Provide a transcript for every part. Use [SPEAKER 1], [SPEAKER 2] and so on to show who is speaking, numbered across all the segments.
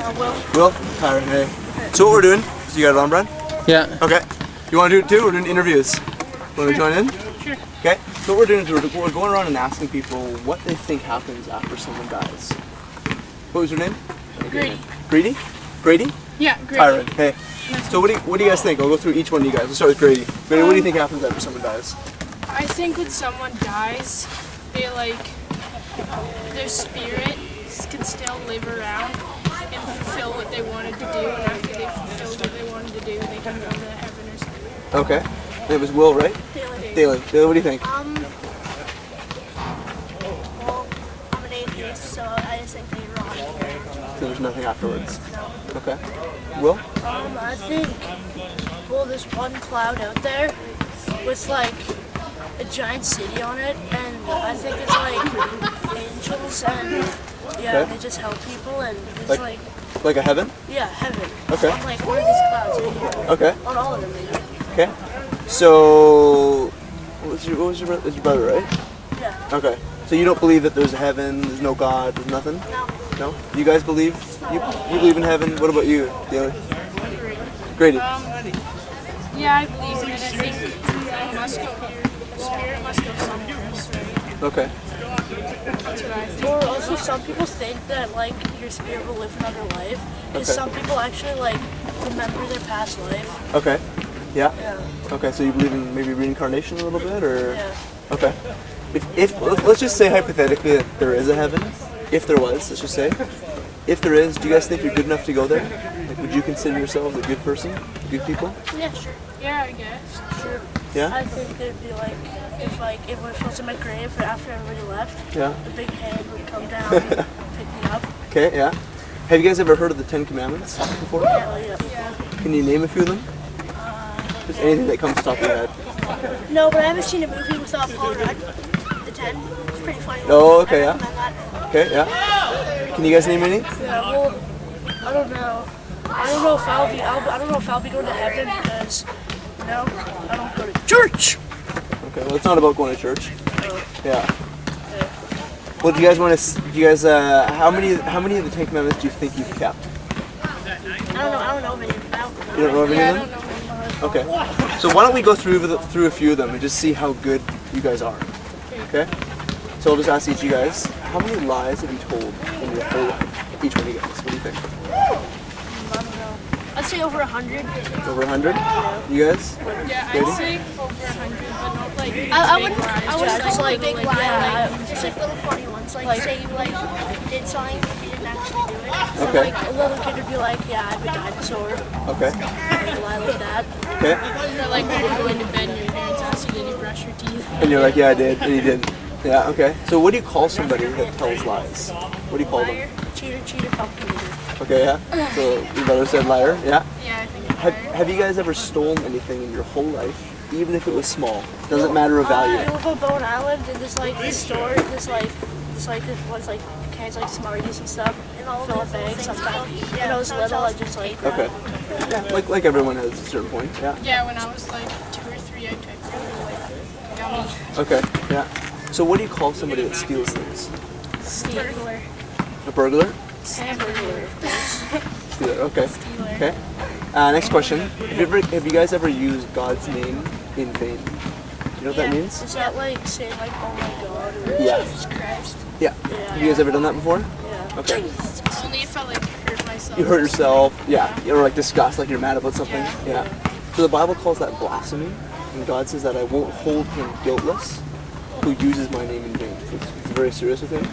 [SPEAKER 1] Will? Tyron, hey. So what we're doing, so you got it on, Brian?
[SPEAKER 2] Yeah.
[SPEAKER 1] Okay. You want to do it too? We're doing interviews. Want to join in?
[SPEAKER 2] Sure.
[SPEAKER 1] Okay. So what we're doing is we're going around and asking people what they think happens after someone dies. What was your name?
[SPEAKER 3] Grady.
[SPEAKER 1] Grady? Grady?
[SPEAKER 3] Yeah, Grady.
[SPEAKER 1] Tyron, hey. So what do you guys think? I'll go through each one of you guys. We'll start with Grady. Grady, what do you think happens after someone dies?
[SPEAKER 3] I think when someone dies, they their spirit can still live around and fulfill what they wanted to do, and after they fulfilled what they wanted to do, they can go to heaven or something.
[SPEAKER 1] Okay. And it was Will, right? Daley, what do you think?
[SPEAKER 4] Well, I'm an atheist, so I just think they rot here.
[SPEAKER 1] So there's nothing afterwards?
[SPEAKER 4] No.
[SPEAKER 1] Okay. Will?
[SPEAKER 4] I think, there's one cloud out there with a giant city on it, and I think it's angels, and
[SPEAKER 1] Okay.
[SPEAKER 4] they just help people, and it's
[SPEAKER 1] Like a heaven?
[SPEAKER 4] heaven.
[SPEAKER 1] Okay.
[SPEAKER 4] On one of these clouds right here.
[SPEAKER 1] Okay.
[SPEAKER 4] On all of them, maybe.
[SPEAKER 1] Okay. So, what was your brother, right?
[SPEAKER 4] Yeah.
[SPEAKER 1] Okay. So you don't believe that there's a heaven, there's no God, there's nothing?
[SPEAKER 4] No.
[SPEAKER 1] No? You guys believe? You believe in heaven? What about you, Daley? Grady?
[SPEAKER 3] Yeah, I believe in it. I think it must go here. The spirit must go somewhere else, right?
[SPEAKER 1] Okay.
[SPEAKER 3] That's what I think.
[SPEAKER 4] Or also, some people think that your spirit will live another life, because
[SPEAKER 1] Okay.
[SPEAKER 4] some people actually remember their past life.
[SPEAKER 1] Okay. Yeah?
[SPEAKER 4] Yeah.
[SPEAKER 1] Okay, so you believe in maybe reincarnation a little bit, or?
[SPEAKER 4] Yeah.
[SPEAKER 1] Okay. If let's just say hypothetically that there is a heaven, if there was, let's just say, if there is, do you guys think you're good enough to go there? Would you consider yourselves a good person, good people?
[SPEAKER 4] Yeah, sure.
[SPEAKER 3] Yeah, I guess.
[SPEAKER 4] Sure.
[SPEAKER 1] Yeah?
[SPEAKER 4] I think it'd be if it was in my grave after everybody left,
[SPEAKER 1] Yeah.
[SPEAKER 4] the big hand would come down and pick me up.
[SPEAKER 1] Okay, yeah. Have you guys ever heard of the 10 Commandments before?
[SPEAKER 4] Yeah.
[SPEAKER 1] Can you name a few of them? Just anything that comes to the top of your head.
[SPEAKER 4] No, but I haven't seen a movie without Paul Rudd. The 10. It's pretty funny.
[SPEAKER 1] Oh, okay,
[SPEAKER 4] I
[SPEAKER 1] yeah.
[SPEAKER 4] recommend that.
[SPEAKER 1] Okay, yeah. Can you guys name any?
[SPEAKER 4] Yeah, well, I don't know. I don't know if I'll be going to heaven because, I don't go to church.
[SPEAKER 1] Okay, well, it's not about going to church. Yeah. Well, do you guys want to? How many of the 10 Commandments do you think you've kept?
[SPEAKER 4] I don't know many of them.
[SPEAKER 1] You don't know any
[SPEAKER 3] Yeah, I
[SPEAKER 1] of them?
[SPEAKER 3] don't know.
[SPEAKER 1] Okay. So why don't we go through a few of them and just see how good you guys are? Okay. So I'll just ask each of you guys, how many lies have you told in your whole life? Each one of you guys. What do you think?
[SPEAKER 4] I don't know. I'd say over 100.
[SPEAKER 1] Over 100? You guys?
[SPEAKER 3] Yeah,
[SPEAKER 1] Grady?
[SPEAKER 3] I'd say over 100, but not
[SPEAKER 4] I would
[SPEAKER 3] big lies.
[SPEAKER 4] just big lie,
[SPEAKER 3] yeah,
[SPEAKER 4] just little funny ones, say you did something but you didn't actually do it. So
[SPEAKER 1] Okay.
[SPEAKER 4] a little kid would be like, yeah, I'm a dinosaur,
[SPEAKER 1] Okay.
[SPEAKER 4] a lie like that.
[SPEAKER 1] Okay.
[SPEAKER 3] Or when you're going to bed and your parents ask you, did you brush your teeth?
[SPEAKER 1] And you're like, yeah, I did, and you didn't. Yeah. Okay. So what do you call somebody that tells lies? What do you call them?
[SPEAKER 4] Liar, cheater, pumpkin eater.
[SPEAKER 1] Okay. Yeah. So your brother said liar. Yeah.
[SPEAKER 3] Yeah, I think it's
[SPEAKER 1] Have you guys ever stolen anything in your whole life, even if it was small? Doesn't matter of value.
[SPEAKER 4] I live on Bowen Island and this store, this cans Smarties and stuff, and all fill up bags sometimes. When I was little, I just
[SPEAKER 1] Okay. Yeah. Like everyone has a certain point. Yeah.
[SPEAKER 3] Yeah, when I was 2 or 3, I took gummy.
[SPEAKER 1] Okay. Yeah. So what do you call somebody that steals things?
[SPEAKER 3] Burglar.
[SPEAKER 1] A burglar?
[SPEAKER 4] Hamburger.
[SPEAKER 1] Stealer. Okay. Okay. Next question. Have you guys ever used God's name in vain? You know what that means?
[SPEAKER 4] Is that saying oh my God or
[SPEAKER 1] Yeah.
[SPEAKER 4] Jesus Christ?
[SPEAKER 1] Yeah. Have you guys ever done that before?
[SPEAKER 4] Yeah.
[SPEAKER 1] Okay.
[SPEAKER 3] Only if I hurt myself.
[SPEAKER 1] You hurt yourself. Yeah. Or disgust, you're mad about something.
[SPEAKER 3] Yeah.
[SPEAKER 1] So the Bible calls that blasphemy, and God says that I won't hold him guiltless who uses my name in vain. It's very serious with him.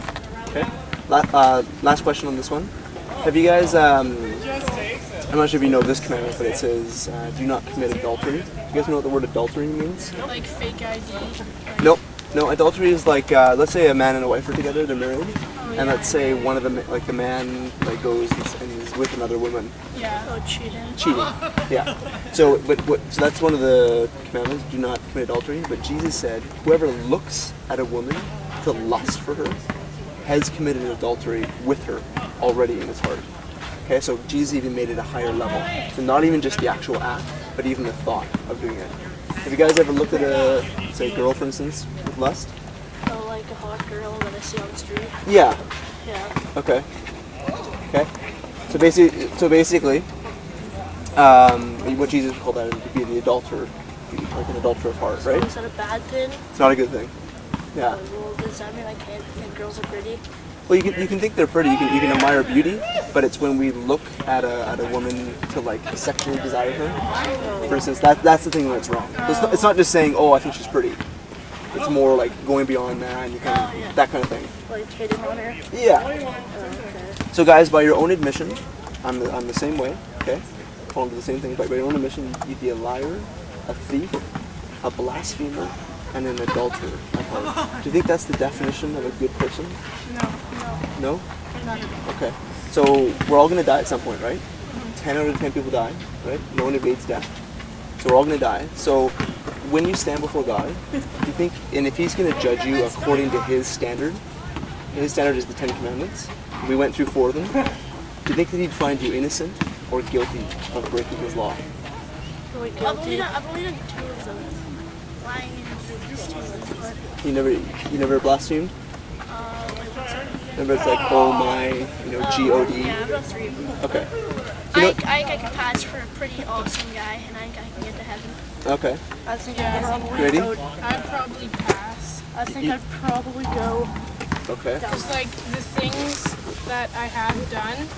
[SPEAKER 1] Okay. Last question on this one. Have you guys? I'm not sure if you know this commandment, but it says, "Do not commit adultery." Do you guys know what the word adultery means?
[SPEAKER 3] Like fake ID.
[SPEAKER 1] Nope. No, adultery is let's say a man and a wife are together, they're married, and let's say one of them, the man, goes and is with another woman.
[SPEAKER 3] Yeah.
[SPEAKER 4] Oh, cheating.
[SPEAKER 1] Cheating. Yeah. So that's one of the commandments. Do not commit adultery. But Jesus said, whoever looks at a woman to lust for her has committed adultery with her already in his heart. Okay. So Jesus even made it a higher level. So not even just the actual act, but even the thought of doing it. Have you guys ever looked at a girl, for instance, with lust?
[SPEAKER 4] Oh, like a hot girl that I see on the street.
[SPEAKER 1] Yeah.
[SPEAKER 4] Yeah.
[SPEAKER 1] Okay. Okay. So basically, what Jesus called that would be the adulterer, like an adulterer of heart, right?
[SPEAKER 4] Is that a bad thing?
[SPEAKER 1] It's not a good thing. Yeah.
[SPEAKER 4] Well, does that mean I can't think girls are pretty?
[SPEAKER 1] Well, you can think they're pretty. You can admire beauty, but it's when we look at a woman to like sexually desire her. For instance, that's the thing that's wrong. It's not just saying, oh, I think she's pretty. It's more like going beyond that and you that kind of thing.
[SPEAKER 4] Like hitting on her?
[SPEAKER 1] Yeah.
[SPEAKER 4] Okay.
[SPEAKER 1] So guys, by your own admission, I'm the same way. Okay. Fall into the same thing. By your own admission, you'd be a liar, a thief, a blasphemer, and an adulterer at heart. Do you think that's the definition of a good person?
[SPEAKER 3] No.
[SPEAKER 1] No?
[SPEAKER 3] Not at all.
[SPEAKER 1] Okay. So we're all gonna die at some point, right? 10 out of 10 people die, right? No one evades death. So we're all gonna die. So when you stand before God, do you think, and if He's gonna judge you according to His standard, and His standard is the 10 Commandments, we went through 4 of them, do you think that He'd find you innocent or guilty of breaking His law?
[SPEAKER 4] Really guilty. I've only done 2 of them. Lying and stealing.
[SPEAKER 1] You never blasphemed? Remember it's like, oh my, G-O-D?
[SPEAKER 2] Yeah, I've done 3 of them.
[SPEAKER 1] Okay.
[SPEAKER 2] I could pass for a pretty awesome guy, and I think I can get to heaven.
[SPEAKER 1] Okay.
[SPEAKER 4] I think
[SPEAKER 3] Yeah,
[SPEAKER 4] I'd probably
[SPEAKER 1] Grady?
[SPEAKER 4] go.
[SPEAKER 3] I'd probably pass.
[SPEAKER 4] I think I'd probably go.
[SPEAKER 1] Okay.
[SPEAKER 3] Just like the things that I have done,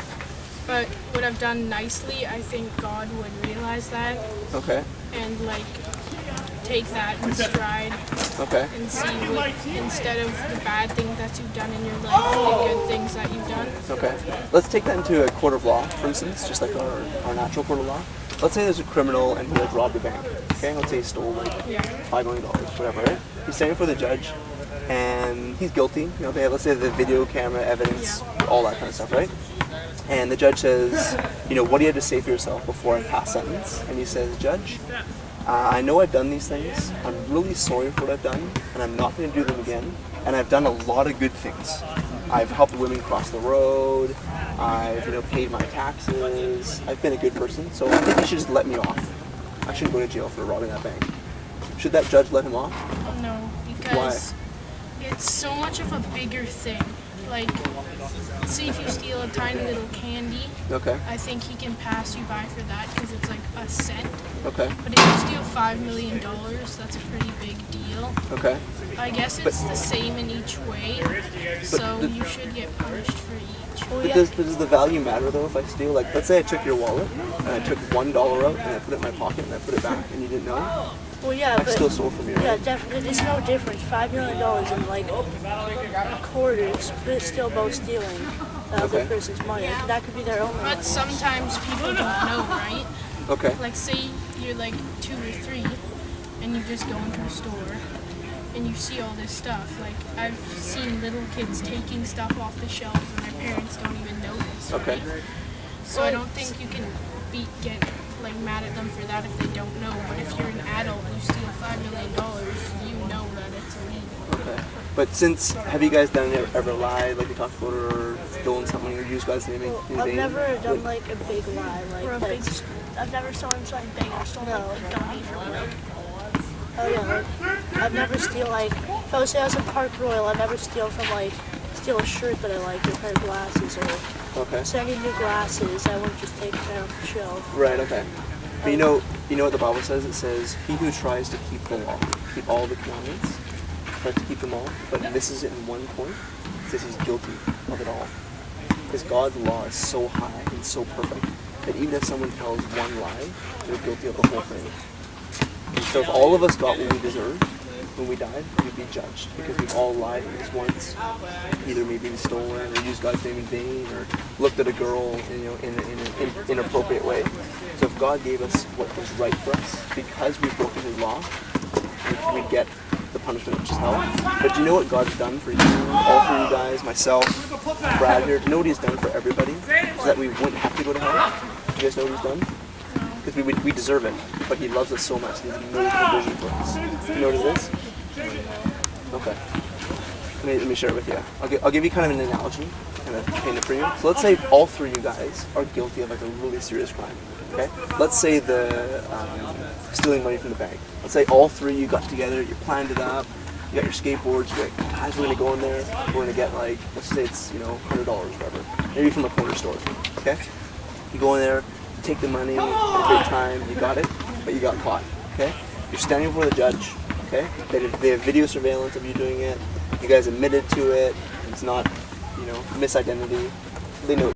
[SPEAKER 3] but would have done nicely, I think God would realize that
[SPEAKER 1] Okay.
[SPEAKER 3] and like take that in stride
[SPEAKER 1] Okay.
[SPEAKER 3] and see what, instead of the bad things that you've done in your life, the good things that you've done.
[SPEAKER 1] Okay. Let's take that into a court of law, for instance, just like our natural court of law. Let's say there's a criminal and he like robbed a bank. Okay, let's say he stole like $5 million, whatever, right? He's standing before the judge and he's guilty. They have, let's say, the video camera evidence, all that kind of stuff, right? And the judge says, what do you have to say for yourself before I pass sentence? And he says, Judge, I know I've done these things. I'm really sorry for what I've done, and I'm not going to do them again. And I've done a lot of good things. I've helped women cross the road. I've, paid my taxes. I've been a good person. So I think you should just let me off. I shouldn't go to jail for robbing that bank. Should that judge let him off?
[SPEAKER 3] No, because it's so much of a bigger thing. Like, see if you steal a tiny little candy,
[SPEAKER 1] Okay.
[SPEAKER 3] I think he can pass you by for that because it's like a cent.
[SPEAKER 1] Okay.
[SPEAKER 3] But if you steal $5 million, that's a pretty big deal.
[SPEAKER 1] Okay.
[SPEAKER 3] I guess it's the same in each way, so you should get punished for each.
[SPEAKER 1] But does the value matter though if I steal? Like, let's say I took your wallet and I took $1 out and I put it in my pocket and I put it back and you didn't know?
[SPEAKER 4] Well, yeah,
[SPEAKER 1] I still stole from you, right?
[SPEAKER 4] Yeah, definitely. There's no difference. $5 million in like quarters, but it's still both stealing the other person's money. That could be their own money.
[SPEAKER 3] But sometimes people don't know, right?
[SPEAKER 1] Okay.
[SPEAKER 3] Like, say you're like 2 or 3 and you just go into a store and you see all this stuff. Like, I've seen little kids taking stuff off the shelves and their parents don't even notice.
[SPEAKER 1] Okay.
[SPEAKER 3] Right? So I don't think you can get like mad at them for that if they don't know. But if you're an adult and you steal $5 million, you know that it's illegal.
[SPEAKER 1] Okay. But have you guys ever lied, like you talked about, or stolen something, or used God's name in vain?
[SPEAKER 4] I've never done like a big lie, like
[SPEAKER 2] I've never stolen something big. I've stolen like a dummy from like.
[SPEAKER 4] oh yeah, like, I've never steal like if I was say I was in Park Royal, I'd never steal a shirt that I like, or a pair of glasses, or
[SPEAKER 1] Okay.
[SPEAKER 4] so I need new glasses. I wouldn't just take them off the shelf.
[SPEAKER 1] Right, okay. But you know what the Bible says? It says, he who tries to keep the law, keep all the commandments, tries to keep them all, but misses it in one point, says he's guilty of it all. Because God's law is so high and so perfect that even if someone tells one lie, they're guilty of the whole thing. And so if all of us got what we deserved when we died, we'd be judged because we've all lied at least once. Either maybe we stolen or used God's name in vain or looked at a girl in an inappropriate way. So if God gave us what was right for us because we've broken His law, we'd get the punishment, which is hell. But do you know what God's done for you, all for you guys, myself, Brad here? Do you know what He's done for everybody? So that we wouldn't have to go to hell? Do you guys know what He's done? Because we deserve it, but He loves us so much. He's made provision for us. Do you know what it is? Okay. Let me share it with you. I'll give you kind of an analogy and paint it for you. So let's say all 3 of you guys are guilty of like a really serious crime. Okay. Let's say the stealing money from the bank. Let's say all 3 of you got together, you planned it up, you got your skateboards, you're like, guys, we're gonna go in there, we're gonna get like, let's say it's $100 or whatever, maybe from a corner store. Okay. You go in there, take the money, have a great time, you got it, but you got caught, okay? You're standing before the judge, okay? They have video surveillance of you doing it. You guys admitted to it. It's not, misidentity. They know